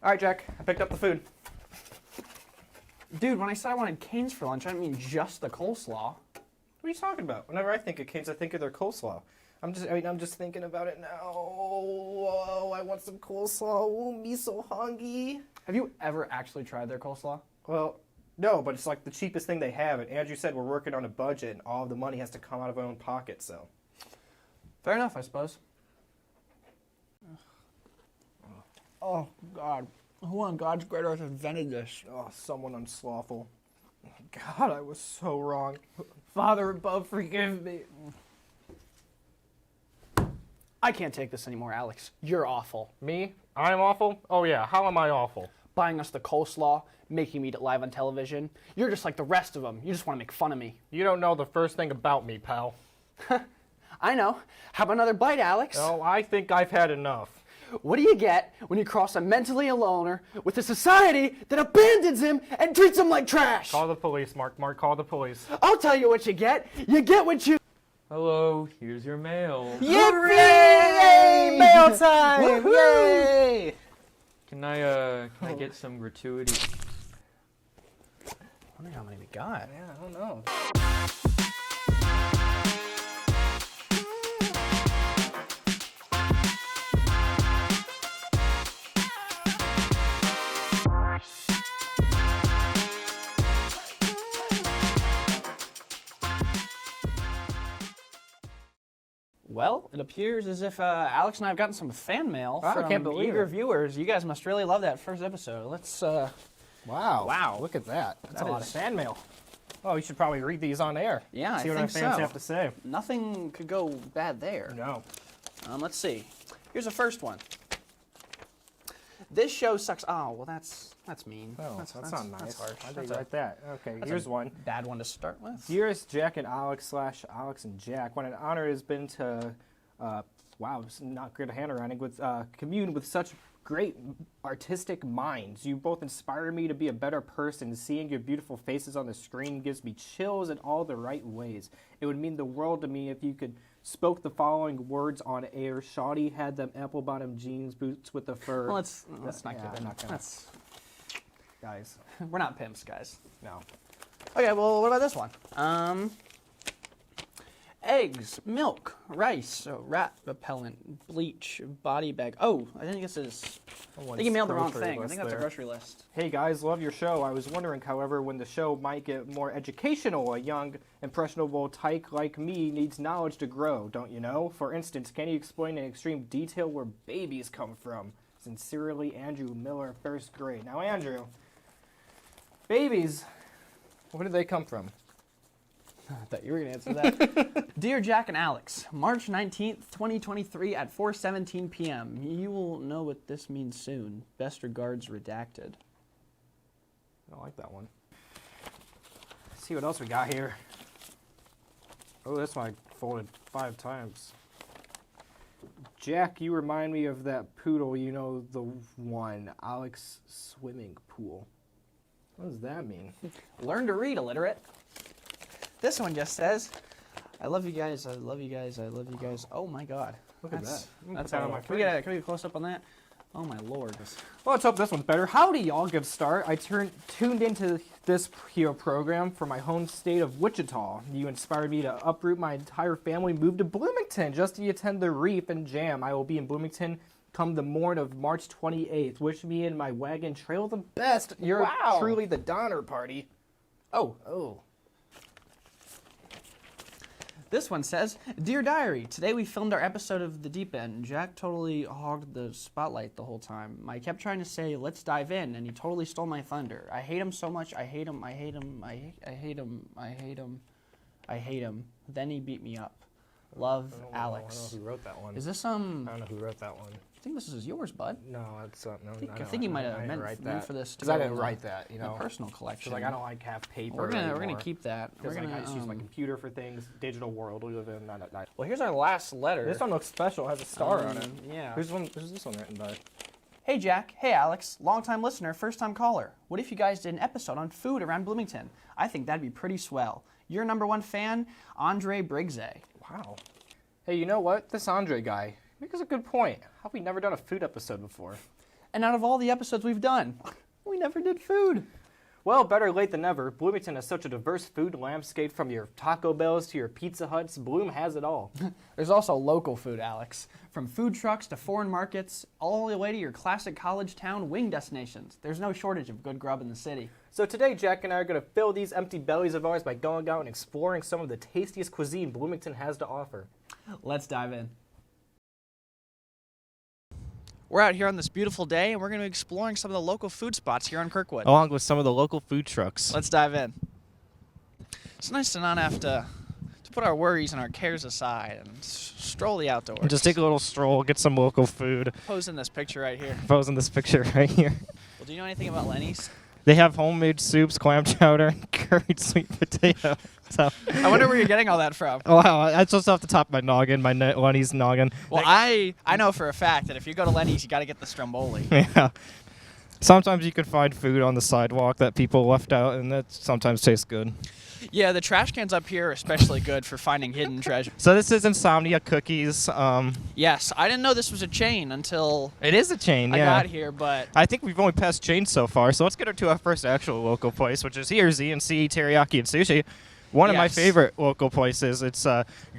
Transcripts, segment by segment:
All right, Jack, I picked up the food. Dude, when I said I wanted canes for lunch, I didn't mean just the coleslaw. What are you talking about? Whenever I think of canes, I think of their coleslaw. I'm just thinking about it now. Whoa, I want some coleslaw. Oh, me so hungry. Have you ever actually tried their coleslaw? Well, no, but it's like the cheapest thing they have. And Andrew said we're working on a budget, and all of the money has to come out of our own pocket, so. Fair enough, I suppose. Oh, God. Who on God's great earth invented this? Oh, someone unslothful. God, I was so wrong. Father above, forgive me. I can't take this anymore, Alex. You're awful. Me? I'm awful? Oh, yeah. How am I awful? Buying us the coleslaw, making me eat it live on television. You're just like the rest of them. You just want to make fun of me. You don't know the first thing about me, pal. I know. Have another bite, Alex. Oh, I think I've had enough. What do you get when you cross a mentally ill loner with a society that abandons him and treats him like trash? Call the police, Mark. Mark, call the police. I'll tell you what you get. You get what you... Hello, here's your mail. Yippee! Yay! Mail time! Yay! Can I get some gratuity? I wonder how many we got. Yeah, I don't know. Well, it appears as if Alex and I have gotten some fan mail I from can't believe eager it. viewers. You guys must really love that first episode. Let's, Wow, look at that. That's a lot of fan mail. Oh, you should probably read these on air. Yeah, See I what our think fans so. have to say. Nothing could go bad there. No. Let's see. Here's the first one. This show sucks. Oh, well, that's mean. Oh, that's not nice. That's harsh. Why'd That's they a write that? Okay, that's here's a one. bad one to start with. Dearest Jack and Alex / Alex and Jack, what an honor it has been to, wow, it's not good handwriting, with commune with such great artistic minds. You both inspire me to be a better person. Seeing your beautiful faces on the screen gives me chills in all the right ways. It would mean the world to me if you could spoke the following words on air. Shoddy had them apple bottom jeans, boots with the fur. Well, let's not Yeah, give it. I'm not gonna- That's, Guys, we're not pimps, guys. no. Okay, well, what about this one? Eggs, milk, rice, rat repellent, bleach, body bag. Oh, I think this is... I think you mailed the wrong thing. I think that's a grocery list. Hey guys, love your show. I was wondering, however, when the show might get more educational. A young, impressionable tyke like me needs knowledge to grow, don't you know? For instance, can you explain in extreme detail where babies come from? Sincerely, Andrew Miller, first grade. Now, Andrew, babies, where do they come from? I thought you were going to answer that. Dear Jack and Alex, March 19th, 2023 at 4:17 p.m. You will know what this means soon. Best regards, redacted. I don't like that one. Let's see what else we got here. Oh, this one I folded 5 times. Jack, you remind me of that poodle, you know, the one, Alex swimming pool. What does that mean? Learn to read, illiterate. This one just says, I love you guys, I love you guys, I love you guys. Oh my God. Look at that. That's that on my can we get a close up on that? Oh my Lord. Well, let's hope this one's better. Howdy, y'all. Good start. I tuned into this here program from my home state of Wichita. You inspired me to uproot my entire family, move to Bloomington just to attend the Reef and Jam. I will be in Bloomington come the morn of March 28th. Wish me and my wagon trail the best. You're truly the Donner Party. Oh. This one says, Dear Diary, today we filmed our episode of The Deep End. Jack totally hogged the spotlight the whole time. I kept trying to say, let's dive in, and he totally stole my thunder. I hate him so much. I hate him. I hate him. I hate him. I hate him. I hate him. Then he beat me up. Love, Alex. I don't know who wrote that one. Is this I don't know who wrote that one. I think this is yours, bud. No, it's no. I think you might have meant for this to because I go didn't in write that. You know, a personal collection. like I don't like have paper. We're gonna keep that. We're Because gonna I just use my computer for things. Digital world we live in. Well, here's our last letter. This one looks special. It has a star on it. Yeah. Who's this one written by? Hey Jack, hey Alex, long-time listener, first-time caller. What if you guys did an episode on food around Bloomington? I think that'd be pretty swell. Your #1 fan, Andre Briggs. Wow. Hey, you know what? This Andre guy makes a good point. How have we never done a food episode before? And out of all the episodes we've done, we never did food. Well, better late than never. Bloomington has such a diverse food landscape, from your Taco Bells to your Pizza Huts. Bloom has it all. There's also local food, Alex. From food trucks to foreign markets, all the way to your classic college town wing destinations. There's no shortage of good grub in the city. So today, Jack and I are going to fill these empty bellies of ours by going out and exploring some of the tastiest cuisine Bloomington has to offer. Let's dive in. We're out here on this beautiful day, and we're going to be exploring some of the local food spots here on Kirkwood. Along with some of the local food trucks. Let's dive in. It's nice to not have to put our worries and our cares aside and stroll the outdoors. Just take a little stroll, get some local food. Pose in this picture right here. Pose in this picture right here. Well, do you know anything about Lenny's? They have homemade soups, clam chowder, and curried sweet potato. So, I wonder where you're getting all that from. wow, that's just off the top of my noggin, my Lenny's noggin. Well, I know for a fact that if you go to Lenny's, you got to get the stromboli. Yeah. Sometimes you can find food on the sidewalk that people left out, and that sometimes tastes good. Yeah, the trash cans up here are especially good for finding hidden treasure. So this is Insomnia Cookies. Yes, I didn't know this was a chain until It is a chain, I yeah. got here, but I think we've only passed chains so far, so let's get to our first actual local place, which is here, Z&C Teriyaki and Sushi. One of my Yes. favorite local places. It's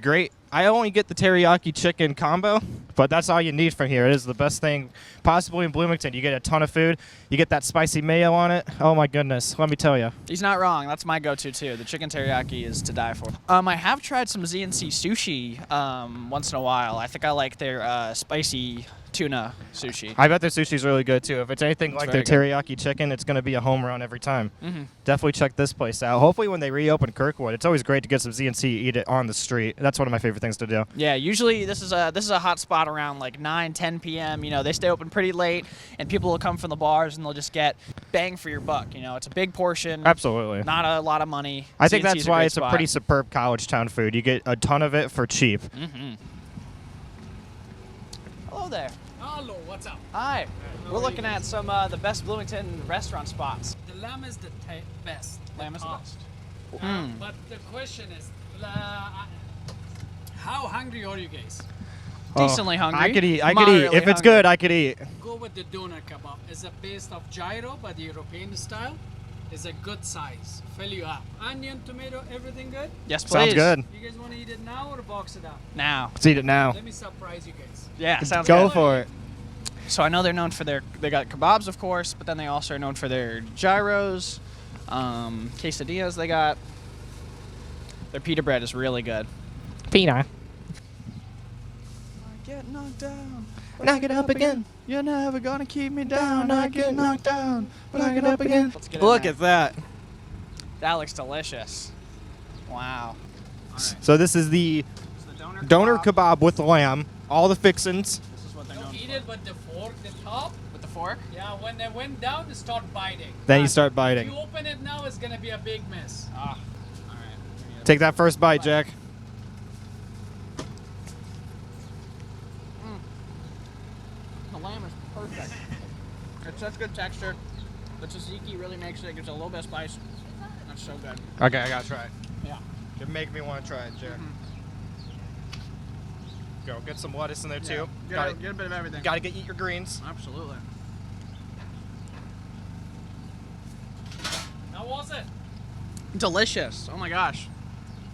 great. I only get the teriyaki chicken combo, but that's all you need from here. It is the best thing possibly in Bloomington. You get a ton of food. You get that spicy mayo on it. Oh my goodness, let me tell you. he's not wrong. That's my go-to too. The chicken teriyaki is to die for. I have tried some Z&C sushi once in a while. I think I like their spicy tuna sushi. I bet their sushi's really good too. If it's anything like their very teriyaki chicken, it's going to be a home run every time. Mm-hmm. Definitely check this place out. Hopefully when they reopen Kirkwood, it's always great to get some Z&C, eat it on the street. That's one of my favorite things to do. Yeah, usually this is a hot spot around like 9, 10 p.m. You know, they stay open pretty late, and people will come from the bars and they'll just get bang for your buck. You know, it's a big portion, Absolutely. not a lot of money. I think Z&C's that's why great it's a spot. pretty superb college town food. You get a ton of it for cheap. Mm-hmm. Hello there. Hello, what's up? Hi. We're looking at some the best Bloomington restaurant spots. The lamb is the best. Lamb is the top. best. But the question is, how hungry are you guys? Decently hungry. I could eat. I could eat. Moderately If it's hungry. good, I could eat. Go with the doner kebab. It's a base of gyro, but the European style. It's a good size. Fill you up. Onion, tomato, everything good? Yes, please. Sounds good. You guys want to eat it now or box it up? Now. Let's eat it now. Let me surprise you guys. Yeah, sounds Go good. for it. So I know they're known for they got kebabs, of course, but then they also are known for their gyros, quesadillas they got. Their pita bread is really good. Pina. I get knocked down. Knock it up again. You're never gonna keep me down. I get knocked down, but I get up again. Let's get in Look there. at that. That looks delicious. Wow. So this is the So the doner kebab with lamb, all the fixins. This is what they're You known eat for. it with the fork, the top. With the fork? Yeah, when they went down, they start biting. Then you start If biting. you open it now, it's gonna be a big mess. Ah. All right. Take that first bite, Jack. The lamb is perfect. It's such good texture. The tzatziki really makes it. Gives it a little bit of spice. That's so good. Okay, I gotta try it. Yeah. You make me want to try it, Jack. Go get some lettuce in there too. Get Gotta, a bit of everything. gotta eat your greens. Absolutely. How was it? Delicious. Oh my gosh.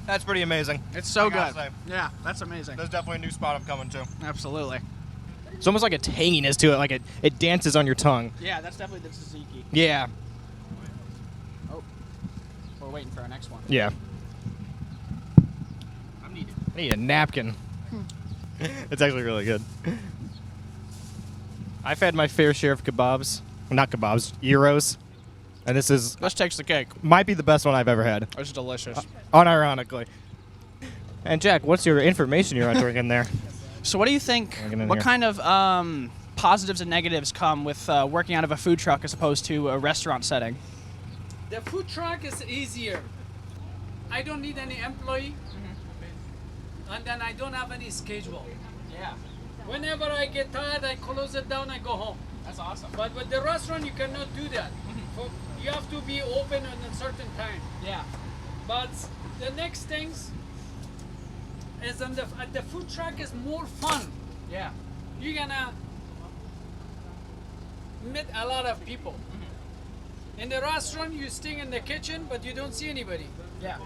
That's pretty amazing. It's so I gotta good. say. Yeah, that's amazing. There's definitely a new spot I'm coming to. Absolutely. It's almost like a tanginess to it, like it dances on your tongue. Yeah, that's definitely the tzatziki. Yeah. Oh, we're waiting for our next one. Yeah. I'm needed. I need a napkin. It's actually really good. I've had my fair share of kebabs. Well, not kebabs, gyros. And this is This takes the cake. might be the best one I've ever had, It's delicious. unironically. And Jack, what's your information you're entering in there? So what do you think? Get in What here. kind of positives and negatives come with working out of a food truck as opposed to a restaurant setting? The food truck is easier. I don't need any employee, and then I don't have any schedule. Yeah, Whenever I get tired, I close it down, I go home. that's awesome. But with the restaurant, you cannot do that. You have to be open at a certain time. Yeah. But the next things is at the food truck is more fun. Yeah. You're gonna meet a lot of people. In the restaurant, you stay in the kitchen, but you don't see anybody. Yeah.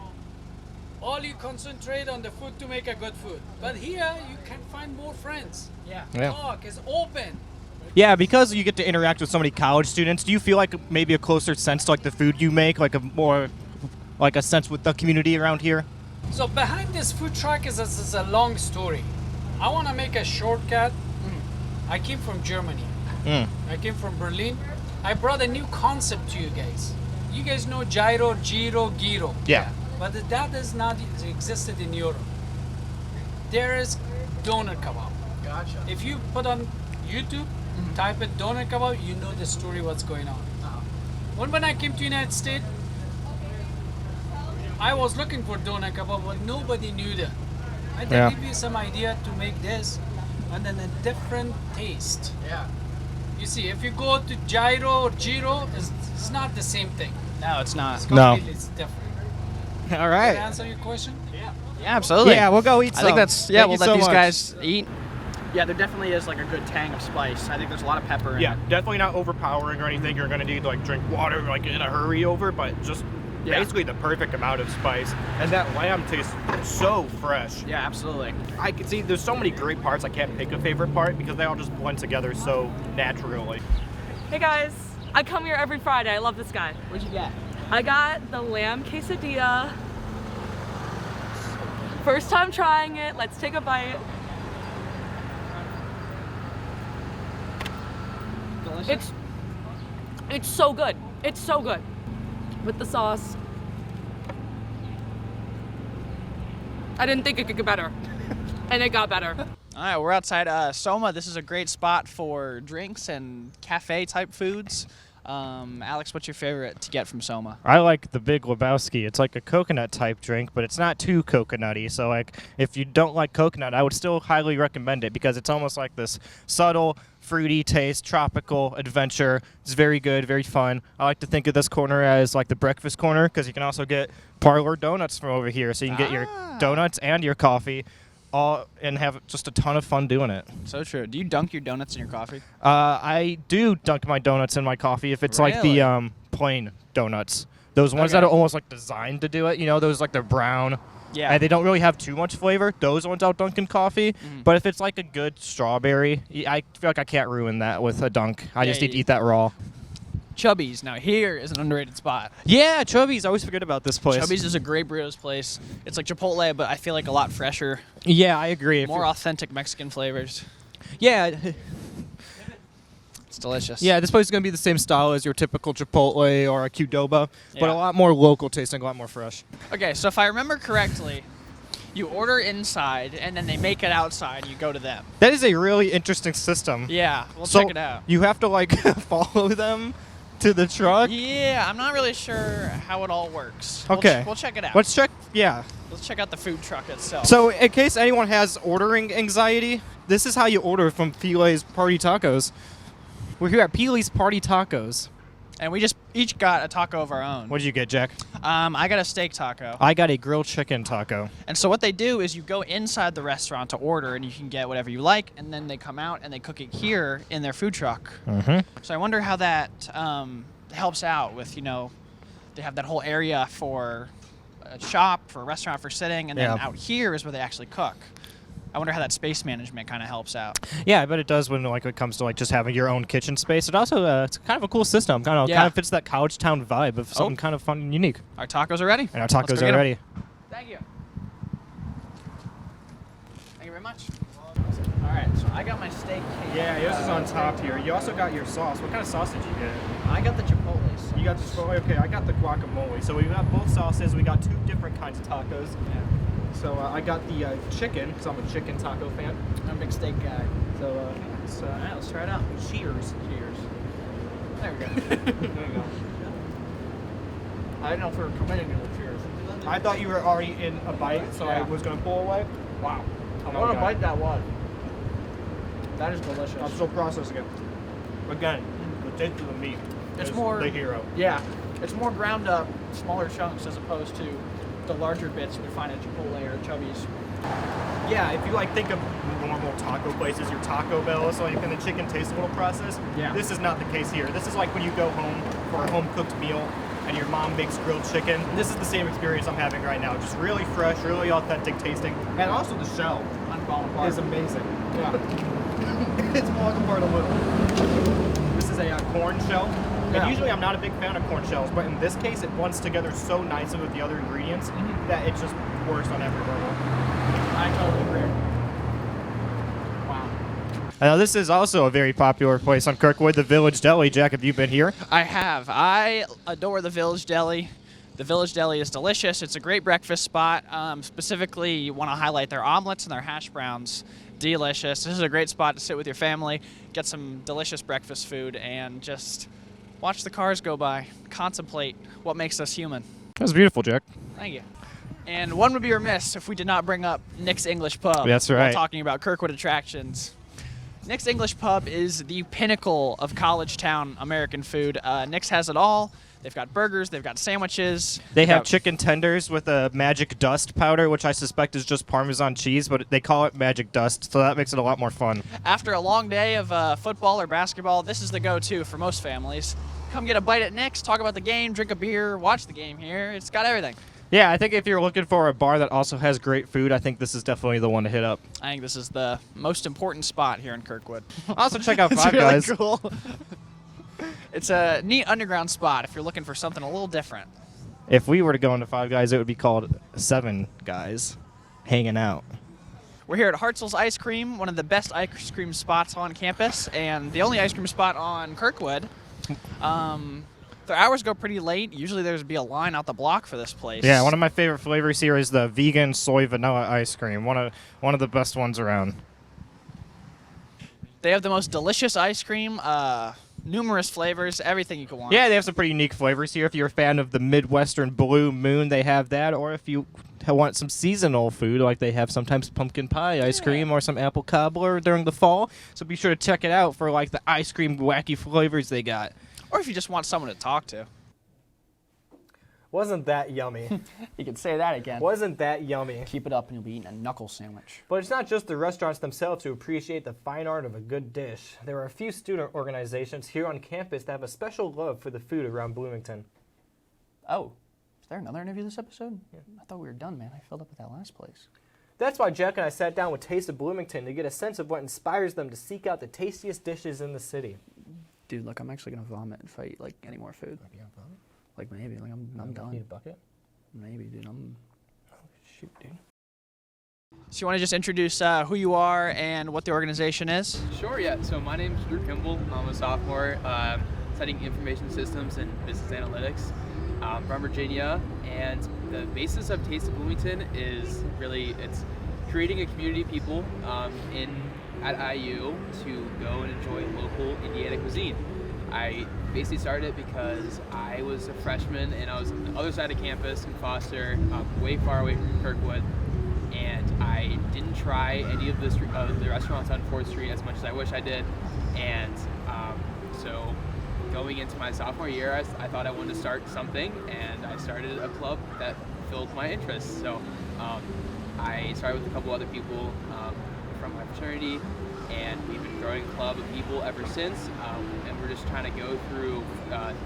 All you concentrate on the food to make a good food. But here, you can find more friends. Yeah. Yeah. Talk is open. Yeah, because you get to interact with so many college students, do you feel like maybe a closer sense to like the food you make, like a more like a sense with the community around here? So behind this food truck is a long story. I want to make a shortcut. I came from Germany. I came from Berlin. I brought a new concept to you guys. You guys know gyro, gyro. Yeah. But that does not existed in Europe. There is doner kebab. Gotcha. If you put on YouTube, type it doner kebab, you know the story what's going on. When I came to United States, I was looking for doner kebab, but nobody knew that. I can give you some idea to make this, and then a different taste. Yeah. You see, if you go to gyro or gyro, it's not the same thing. No, it's not. It's No. completely different. All Can I right. answer your question? Yeah, absolutely. Yeah, we'll go eat some. I think that's Thank we'll you let so these much. guys eat. Yeah, there definitely is like a good tang of spice. I think there's a lot of pepper in Yeah, it. definitely not overpowering or anything. You're gonna need to like drink water like in a hurry over, but just basically the perfect amount of spice. And that lamb tastes so fresh. Yeah, absolutely. I can see there's so many great parts. I can't pick a favorite part because they all just blend together so naturally. Hey guys, I come here every Friday. I love this guy. What'd you get? I got the lamb quesadilla. First time trying it. Let's take a bite. Delicious. It's so good. It's so good. With the sauce. I didn't think it could get better. And it got better. All right, we're outside Soma. This is a great spot for drinks and cafe type foods. Alex, what's your favorite to get from Soma? I like the Big Lebowski. It's like a coconut type drink, but it's not too coconutty. So like if you don't like coconut, I would still highly recommend it because it's almost like this subtle, fruity taste, tropical adventure. It's very good, very fun. I like to think of this corner as like the breakfast corner because you can also get parlor donuts from over here. So you can get your donuts and your coffee all and have just a ton of fun doing it. So true. Do you dunk your donuts in your coffee? I do dunk my donuts in my coffee if it's like Really? the plain donuts. Those ones that are almost like designed to do it, you know, those like they're brown. Yeah. And they don't really have too much flavor. Those ones I'll dunk in coffee. But if it's like a good strawberry, I feel like I can't ruin that with a dunk. I just need to eat that raw. Chubby's. Now here is an underrated spot. Yeah, Chubby's. I always forget about this place. Chubby's is a great burritos place. It's like Chipotle, but I feel like a lot fresher, Yeah, I agree. more authentic Mexican flavors. Yeah. It's delicious. Yeah, this place is going to be the same style as your typical Chipotle or a Qdoba, but Yeah. a lot more local tasting, a lot more fresh. Okay, so if I remember correctly, you order inside and then they make it outside and you go to them. That is a really interesting system. Yeah, we'll So check it out. you have to like follow them to the truck. Yeah, I'm not really sure how it all works. Okay. We'll check it out. Let's check. Yeah. Let's check out the food truck itself. So in case anyone has ordering anxiety, this is how you order from Pile's Party Tacos. We're here at Pile's Party Tacos. and we just each got a taco of our own. What did you get, Jack? I got a steak taco. I got a grilled chicken taco. And so what they do is you go inside the restaurant to order, and you can get whatever you like, and then they come out and they cook it here in their food truck. Mm-hmm. So I wonder how that helps out with, you know, they have that whole area for a shop, for a restaurant for sitting, and then Yeah. out here is where they actually cook. I wonder how that space management kind of helps out. Yeah, I bet it does when like it comes to like just having your own kitchen space. It also it's kind of a cool system. Kind Yeah. of fits that college town vibe of something kind of fun and unique. Our tacos are ready. And our Let's go tacos get are 'em. ready. Thank you. Thank you very much. All right, so I got my steak. Yeah, yours is on top here. You also got your sauce. What kind of sauce did you get? I got the chipotle sauce. You got the chipotle. Okay, I got the guacamole. So we got both sauces. We got two different kinds of tacos. Yeah. So I got the chicken, because I'm a chicken taco fan. I'm a big steak guy. So All right, let's try it out. cheers. Cheers. There we go. There we go. I didn't know if we were committing to the cheers. I thought you were already in a bite, so I Yeah. was going to pull away. Wow. What a bite that was. That is delicious. I'm still processing it. Again, the taste of the meat It's is more- the hero. Yeah, it's more ground up, smaller chunks as opposed to the larger bits we find at Chipotle or Chubby's. Yeah, if you like think of normal taco places, your Taco Bell, so like in the chicken tastes a little processed. Yeah. This is not the case here. This is like when you go home for a home cooked meal and your mom makes grilled chicken. This is the same experience I'm having right now. Just really fresh, really authentic tasting. And also the shell is amazing. Yeah. It's falling apart a little. This is a corn shell. Yeah. And usually I'm not a big fan of corn shells, but in this case it blends together so nicely with the other ingredients that it just works on every level. I totally agree. Wow. I know this is also a very popular place on Kirkwood, the Village Deli. Jack, have you been here? I have. I adore the Village Deli. The Village Deli is delicious. It's a great breakfast spot. Specifically, you want to highlight their omelets and their hash browns. Delicious. This is a great spot to sit with your family, get some delicious breakfast food, and just watch the cars go by. Contemplate what makes us human. That was beautiful, Jack. Thank you. And one would be remiss if we did not bring up Nick's English Pub. That's right. While talking about Kirkwood attractions. Nick's English Pub is the pinnacle of college town American food. Nick's has it all. They've got burgers, they've got sandwiches. They have got- chicken tenders with a magic dust powder, which I suspect is just Parmesan cheese, but they call it magic dust, so that makes it a lot more fun. After a long day of football or basketball, this is the go-to for most families. Come get a bite at Nick's, talk about the game, drink a beer, watch the game here. It's got everything. Yeah, I think if you're looking for a bar that also has great food, I think this is definitely the one to hit up. I think this is the most important spot here in Kirkwood. Also, check out It's Five really Guys. cool. It's a neat underground spot if you're looking for something a little different. If we were to go into Five Guys, it would be called Seven Guys Hanging Out. We're here at Hartzell's Ice Cream, one of the best ice cream spots on campus, and the only ice cream spot on Kirkwood. Their hours go pretty late. Usually there'd be a line out the block for this place. Yeah, one of my favorite flavors here is the vegan soy vanilla ice cream. One of the best ones around. They have the most delicious ice cream, numerous flavors, everything you could want. Yeah, they have some pretty unique flavors here. If you're a fan of the Midwestern Blue Moon, they have that. Or if you want some seasonal food, like they have sometimes pumpkin pie ice cream or some apple cobbler during the fall. So be sure to check it out for like the ice cream wacky flavors they got. Or if you just want someone to talk to. Wasn't that yummy? You can say that again. Wasn't that yummy? Keep it up and you'll be eating a knuckle sandwich. But it's not just the restaurants themselves who appreciate the fine art of a good dish. There are a few student organizations here on campus that have a special love for the food around Bloomington. Oh, is there another interview this episode? Yeah. I thought we were done, man. I filled up with that last place. That's why Jack and I sat down with Taste of Bloomington to get a sense of what inspires them to seek out the tastiest dishes in the city. Dude, look, I'm actually going to vomit if I eat, like, any more food. Like, maybe. Like, I'm done. Need a bucket? Maybe, dude. Shoot, dude. So you want to just introduce who you are and what the organization is? Sure, yeah. So my name's Drew Kimball. I'm a sophomore studying information systems and business analytics from Virginia. And the basis of Taste of Bloomington is really, it's creating a community of people at IU to go and enjoy local Indiana cuisine. I basically started it because I was a freshman and I was on the other side of campus in Foster, way far away from Kirkwood, and I didn't try any of the restaurants on 4th Street as much as I wish I did. And so going into my sophomore year, I thought I wanted to start something, and I started a club that filled my interests. So I started with a couple other people from my fraternity, and we've been growing a club of people ever since, and we're just trying to go through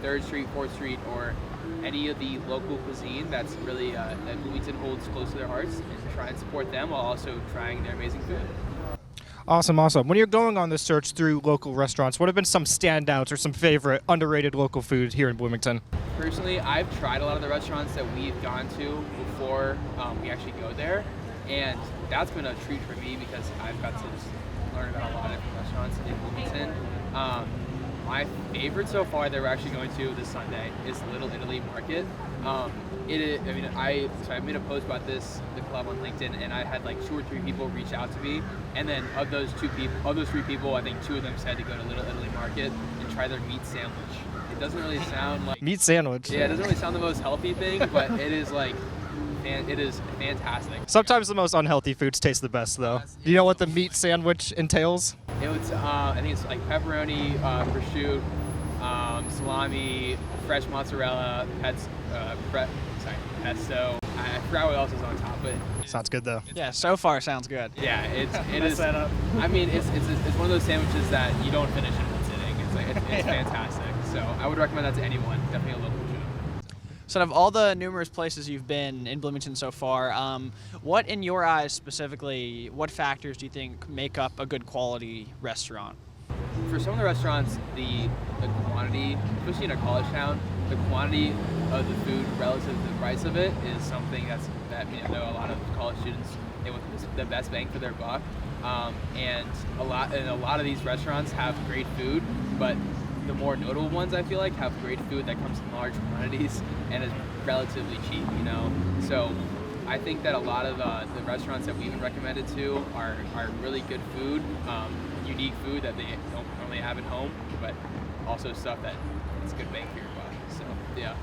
3rd Street, 4th Street, or any of the local cuisine that's really that Bloomington holds close to their hearts, and try and support them while also trying their amazing food. Awesome, awesome. When you're going on this search through local restaurants, what have been some standouts or some favorite underrated local food here in Bloomington? Personally, I've tried a lot of the restaurants that we've gone to before we actually go there, and that's been a treat for me because I've got to learn about a lot of different restaurants in Bloomington. My favorite so far that we're actually going to this Sunday is Little Italy Market. I made a post about the club on LinkedIn, and I had like 2 or 3 people reach out to me, and then of those 3 people, I think 2 of them said to go to Little Italy Market and try their meat sandwich. It doesn't really sound like Meat sandwich. it doesn't really sound the most healthy thing, but it is fantastic. Sometimes the most unhealthy foods taste the best, though. Do you know what the meat sandwich entails? It was, I think it's like pepperoni, prosciutto, salami, fresh mozzarella, pesto, I forgot what else is on top, but Sounds good though. Yeah, so far sounds good. yeah, it is. I mean, it's one of those sandwiches that you don't finish in one sitting. It's fantastic. So I would recommend that to anyone. Definitely a local show. So, out of all the numerous places you've been in Bloomington so far, what, in your eyes specifically, what factors do you think make up a good quality restaurant? For some of the restaurants, the quantity, especially in a college town, the quantity of the food relative to the price of it is something that you know, a lot of college students, they want the best bang for their buck. And a lot of these restaurants have great food, but the more notable ones, I feel like, have great food that comes in large quantities and is relatively cheap, you know. So I think that a lot of the restaurants that we've been recommended to are really good food, unique food that they don't normally have at home, but also stuff that it's good bang for your buck. So yeah.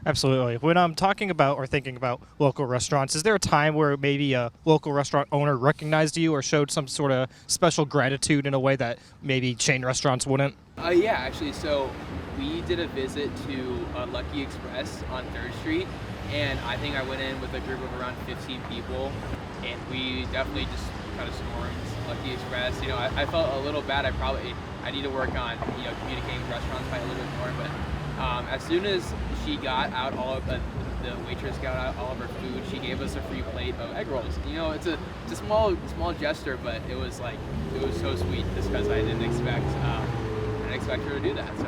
Absolutely. When I'm talking about or thinking about local restaurants, is there a time where maybe a local restaurant owner recognized you or showed some sort of special gratitude in a way that maybe chain restaurants wouldn't? Yeah, actually, so we did a visit to Lucky Express on 3rd Street, and I think I went in with a group of around 15 people, and we definitely just kind of stormed Lucky Express. You know, I felt a little bad. I need to work on, you know, communicating with restaurants probably a little bit more, but as soon as she got out all of the waitress got out all of her food, she gave us a free plate of egg rolls. You know, it's a small gesture, but it was so sweet just because I didn't expect her to do that. So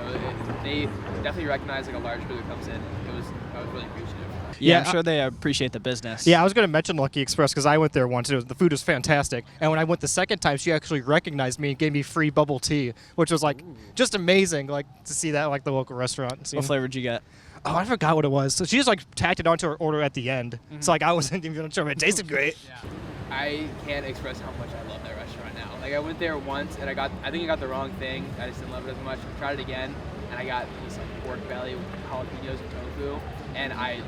they definitely recognize like a large crew that comes in. I was really appreciative. Yeah, Yeah, I'm sure they appreciate the business. Yeah, I was going to mention Lucky Express because I went there once. The food was fantastic. And when I went the second time, she actually recognized me and gave me free bubble tea, which was like just amazing, like to see that like the local restaurant. What flavor did you get? Oh, I forgot what it was. So she just like tacked it onto her order at the end. So like I wasn't even sure, but it tasted great. Yeah. I can't express how much I love that restaurant now. Like I went there once and I think I got the wrong thing. I just didn't love it as much. I tried it again and I got this like pork belly with jalapenos and tofu, and I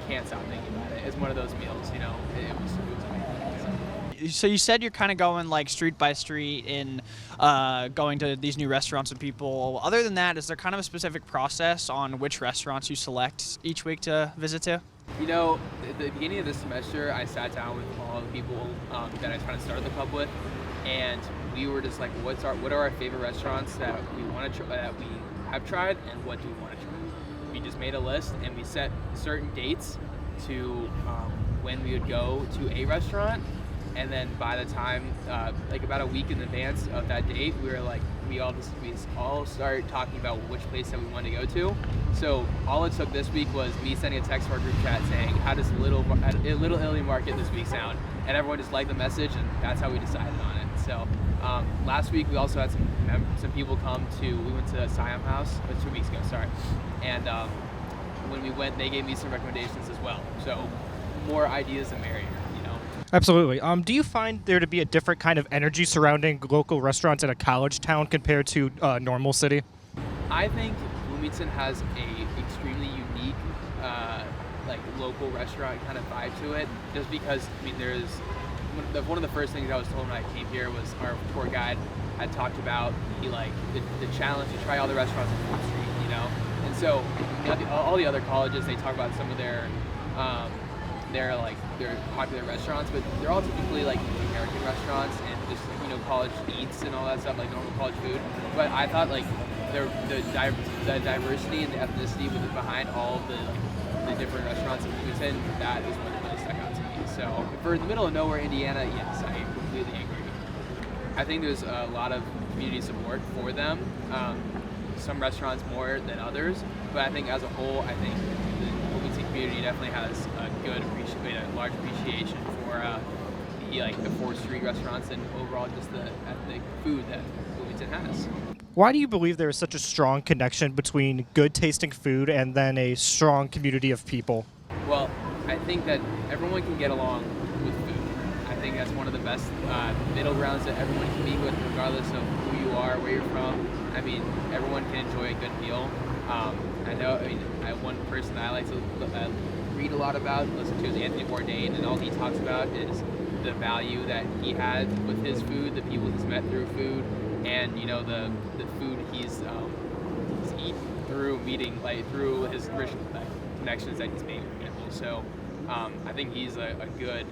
can't stop thinking about it. It's one of those meals, you know. It was amazing. So you said you're kind of going like street by street in going to these new restaurants with people. Other than that, is there kind of a specific process on which restaurants you select each week to visit to? You know, at the beginning of this semester, I sat down with all the people that I kind of started the club with, and we were just like, what are our favorite restaurants that we want to that we have tried, and what do we want to try? We just made a list and we set certain dates to when we would go to a restaurant, and then by the time like about a week in advance of that date, we all started talking about which place that we wanted to go to. So all it took this week was me sending a text to our group chat saying, how does Little Italy Market this week sound? And everyone just liked the message, and that's how we decided on it. So last week we also had some people come to, we went to Siam House 2 weeks ago, sorry. And when we went, they gave me some recommendations as well. So more ideas the merrier, you know. Absolutely. Do you find there to be a different kind of energy surrounding local restaurants in a college town compared to a normal city? I think Bloomington has a extremely unique like local restaurant kind of vibe to it, just because I mean there's one of the first things I was told when I came here was our tour guide had talked about the challenge to try all the restaurants on 4th Street, you know. And so all the other colleges, they talk about some of their popular restaurants, but they're all typically like American restaurants and just you know college eats and all that stuff, like normal college food. But I thought like the diversity and the ethnicity behind all of the different restaurants in Bloomington, that is what really stuck out to me. So for the middle of nowhere, Indiana, yes, I completely agree. I think there's a lot of community support for them. Some restaurants more than others, but I think as a whole, I think the Bloomington community definitely has a large appreciation for the 4th Street restaurants and overall just the ethnic food that Bloomington has. Why do you believe there is such a strong connection between good tasting food and then a strong community of people? Well, I think that everyone can get along with food. I think that's one of the best middle grounds that everyone can be with, regardless of who you are, where you're from. I mean, everyone can enjoy a good meal. One person that I like to read a lot about, listen to, is Anthony Bourdain, and all he talks about is the value that he had with his food, the people he's met through food, and you know the food he's eaten through meeting, like through his rich connections that he's made with people. So I think he's a good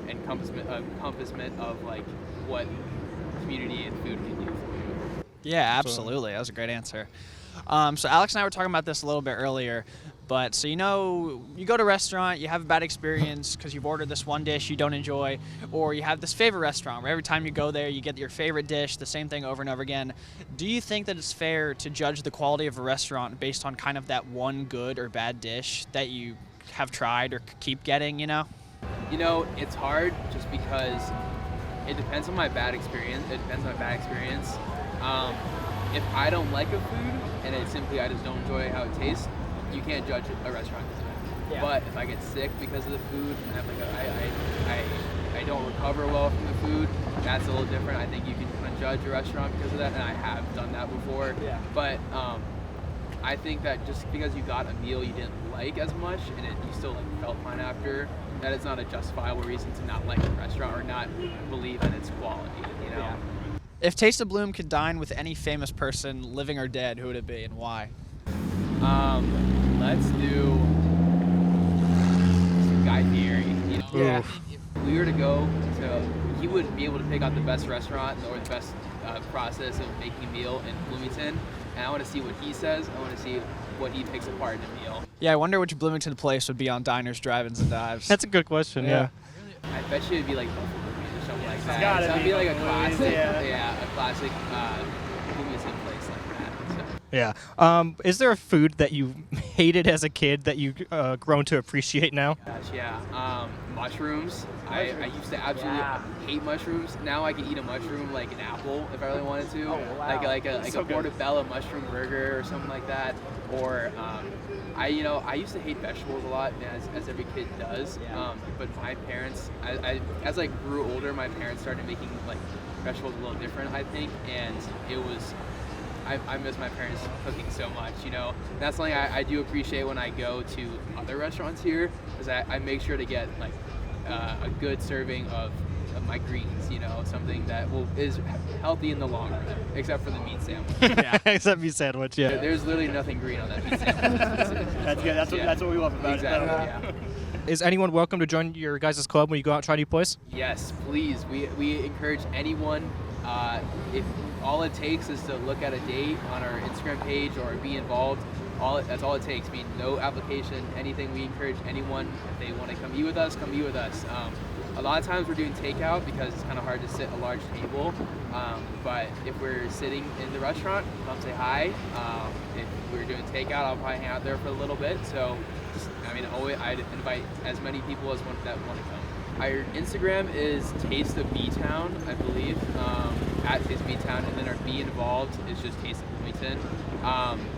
encompassment of like what community and food can do for you. Yeah, absolutely. That was a great answer. So Alex and I were talking about this a little bit earlier, but so you go to a restaurant, you have a bad experience because you've ordered this one dish you don't enjoy, or you have this favorite restaurant where every time you go there you get your favorite dish, the same thing over and over again. Do you think that it's fair to judge the quality of a restaurant based on kind of that one good or bad dish that you have tried or keep getting, You know, it's hard just because it depends on my bad experience. If I don't like a food and it's simply I just don't enjoy how it tastes, you can't judge a restaurant because of it. Yeah. But if I get sick because of the food and I don't recover well from the food, that's a little different. I think you can kind of judge a restaurant because of that, and I have done that before. Yeah. But I think that just because you got a meal you didn't like as much and you still like felt fine after, that is not a justifiable reason to not like a restaurant or not believe in its quality. Yeah. If Taste of Bloom could dine with any famous person, living or dead, who would it be and why? Let's do Guy Fieri. Yeah. If we were to go to, he would be able to pick out the best restaurant or the best process of making a meal in Bloomington. And I want to see what he says. I want to see what he picks apart in a meal. Yeah, I wonder which Bloomington place would be on diners, drive-ins, and dives. That's a good question. Yeah. I bet you it'd be like Buffalo Wings or something like that. gotta So it'd be be like a Buffalo Wings, classic, yeah. a classic Bloomington place like that. So. Yeah. Is there a food that you hated as a kid that you've grown to appreciate now? Gosh, yeah. Mushrooms. I used to absolutely hate mushrooms. Now I can eat a mushroom like an apple if I really wanted to. Oh, wow. Like a portobello mushroom burger or something like that. Or I used to hate vegetables a lot, as every kid does. Yeah. But my parents, as I grew older, my parents started making like vegetables a little different, I think, and it was. I miss my parents cooking so much, That's something I do appreciate when I go to other restaurants here, is I make sure to get like a good serving of my greens, something that is healthy in the long run, except for the meat sandwich. Yeah. Except meat sandwich. Yeah. There's literally nothing green on that meat sandwich. That's good. That's what we love about exactly, it. Yeah. Is anyone welcome to join your guys' club when you go out and try new place? Yes, please. We encourage anyone. If all it takes is to look at a date on our Instagram page or be involved, that's all it takes. I mean, no application, anything. We encourage anyone, if they want to come eat with us, come eat with us. A lot of times we're doing takeout because it's kind of hard to sit at a large table. But if we're sitting in the restaurant, come say hi. If we're doing takeout, I'll probably hang out there for a little bit. So, I'd invite as many people that want to come. Our Instagram is Taste of B-Town, I believe, at Taste of B-Town, and then our Be Involved is just Taste of Bloomington.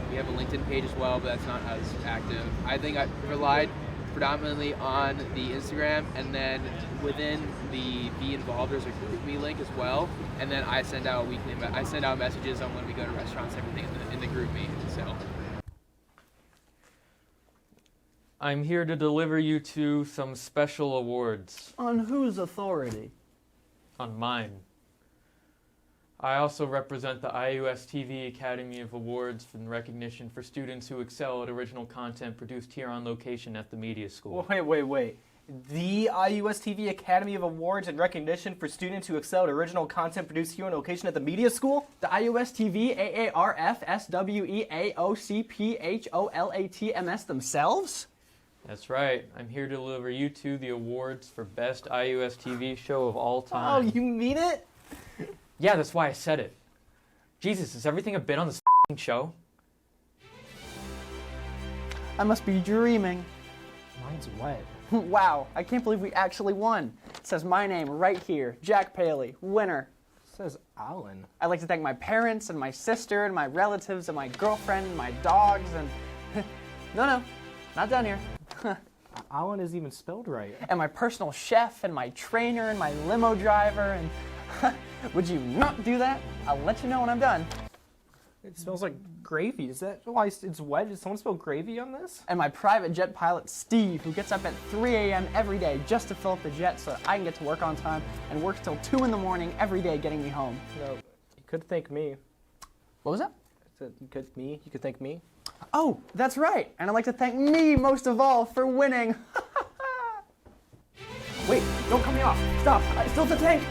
We have a LinkedIn page as well, but that's not as active. I think I relied predominantly on the Instagram, and then within the Be Involved, there's a GroupMe link as well, and then I send out messages on when we go to restaurants, everything in the GroupMe. So. I'm here to deliver you to some special awards. On whose authority? On mine. I also represent the IUS TV Academy of Awards in recognition for students who excel at original content produced here on location at the media school. Wait. The IUS TV Academy of Awards in recognition for students who excel at original content produced here on location at the media school? The IUS TV AARF SWE AOC PHOLATMS themselves? That's right. I'm here to deliver you to the awards for Best IUS TV Show of all Oh, time. you mean it? Yeah, that's why I said it. Jesus, is everything a bit on this f***ing show? I must be dreaming. Mine's wet. Wow, I can't believe we actually won. It says my name right here, Jack Paley, winner. It says Alan. I'd like to thank my parents and my sister and my relatives and my girlfriend and my dogs and... No, not down here. Alan is even spelled right. And my personal chef and my trainer and my limo driver and... Would you not do that? I'll let you know when I'm done. It smells like gravy. Is that why it's wet? Did someone spill gravy on this? And my private jet pilot, Steve, who gets up at 3 a.m. every day just to fill up the jet so that I can get to work on time and works till 2 in the morning every day getting me home. No, you could thank me. What was that? You could thank me. Oh, that's right. And I'd like to thank me most of all for winning. Wait, don't cut me off. Stop. Still the tank.